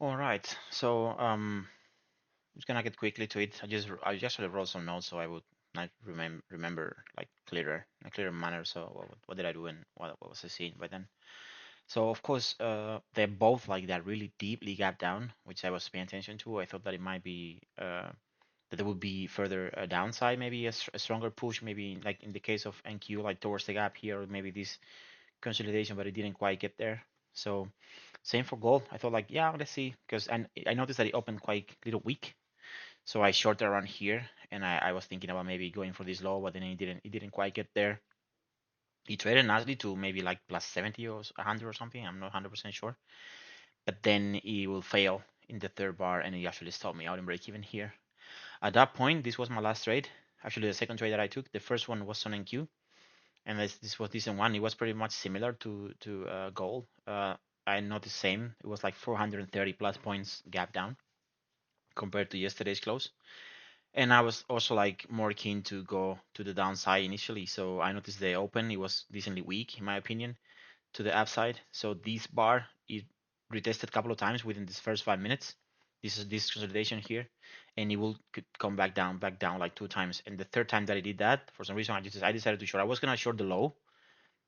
All right. So I'm just gonna get quickly to it. I just sort of wrote some notes so I would not remember like clearer in a clearer manner. So what did I do and what was I seeing by then? So of course, they're both like that really deeply gap down, which I was paying attention to. I thought that it might be that there would be further downside, maybe a stronger push, maybe like in the case of NQ, like towards the gap here, or maybe this consolidation, but it didn't quite get there. So same for gold. I thought like, yeah, let's see, because I noticed that it opened quite little weak, so I shorted around here, and I was thinking about maybe going for this low, but then it didn't quite get there. He traded nicely to maybe like plus 70 or 100 or something. I'm not 100% sure, but then he will fail in the third bar, and he actually stopped me out in break even here. At that point, this was my last trade. Actually, the second trade that I took, the first one was on NQ, and this was decent one. It was pretty much similar to gold. I noticed same. It was like 430 plus points gap down compared to yesterday's close. And I was also like more keen to go to the downside initially. So I noticed the open, it was decently weak in my opinion to the upside. So this bar, it retested a couple of times within this first 5 minutes. This is this consolidation here, and it will come back down like two times. And the third time that I did that, for some reason, I decided to short. I was gonna short the low,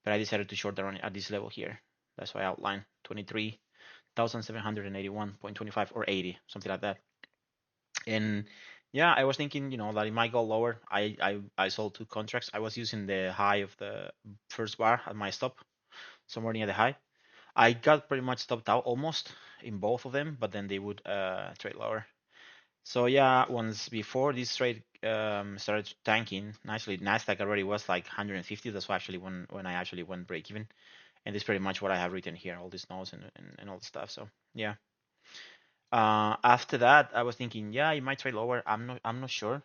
but I decided to short around at this level here. That's why I outlined 23,781.25 or 80, something like that. And yeah, I was thinking, that it might go lower. I sold two contracts. I was using the high of the first bar at my stop, somewhere near the high. I got pretty much stopped out almost in both of them, but then they would trade lower. So yeah, once before this trade started tanking nicely, Nasdaq already was like 150. That's why actually when I actually went break even, and this is pretty much what I have written here, all these notes and all the stuff. So yeah. After that, I was thinking, yeah, it might trade lower. I'm not sure,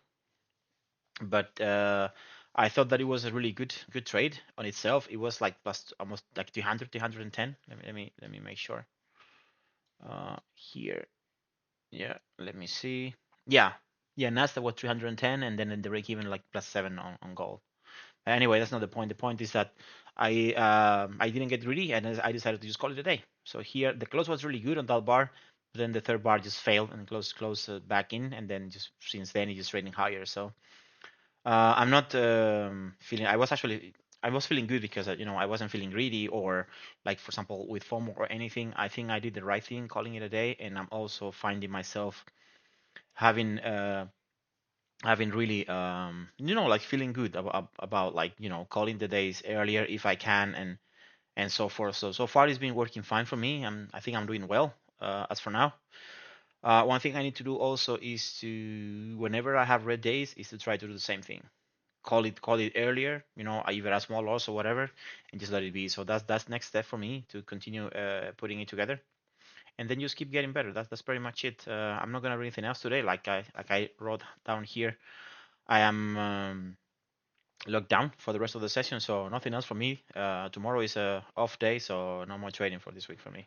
but I thought that it was a really good trade on itself. It was like plus almost like 200, 210. Let me make sure. Here, yeah, let me see. Yeah, yeah, Nasdaq was 310, and then in the break even like plus 7 on gold. Anyway, that's not the point. The point is that I didn't get greedy, and I decided to just call it a day. So here the close was really good on that bar, but then the third bar just failed and close back in, and then just since then it's just trading higher. So I'm not feeling. I was feeling good because I wasn't feeling greedy or like for example with FOMO or anything. I think I did the right thing calling it a day, and I'm also finding myself having having really like feeling good about like calling the days earlier if I can and so forth. So far it's been working fine for me. I think I'm doing well as for now. One thing I need to do also is to whenever I have red days is to try to do the same thing. Call it earlier, either a small loss or whatever, and just let it be. So that's next step for me to continue putting it together, and then just keep getting better. That's pretty much it. I'm not gonna do anything else today. Like I wrote down here, I am locked down for the rest of the session, so nothing else for me. Tomorrow is a off day, so no more trading for this week for me.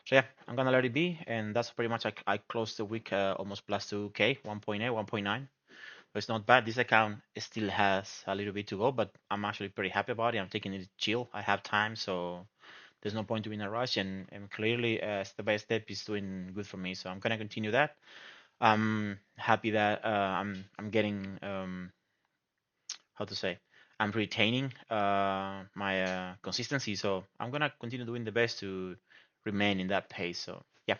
So yeah, I'm gonna let it be, and that's pretty much I closed the week almost plus 2k, 1.8, 1.9. It's not bad. This account still has a little bit to go, but I'm actually pretty happy about it. I'm taking it chill. I have time, so there's no point to be in a rush. And clearly, step by step is doing good for me. So I'm gonna continue that. I'm happy that I'm getting how to say I'm retaining my consistency. So I'm gonna continue doing the best to remain in that pace. So yeah,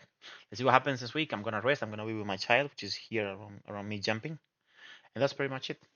let's see what happens this week. I'm gonna rest. I'm gonna be with my child, which is here around me jumping, and that's pretty much it.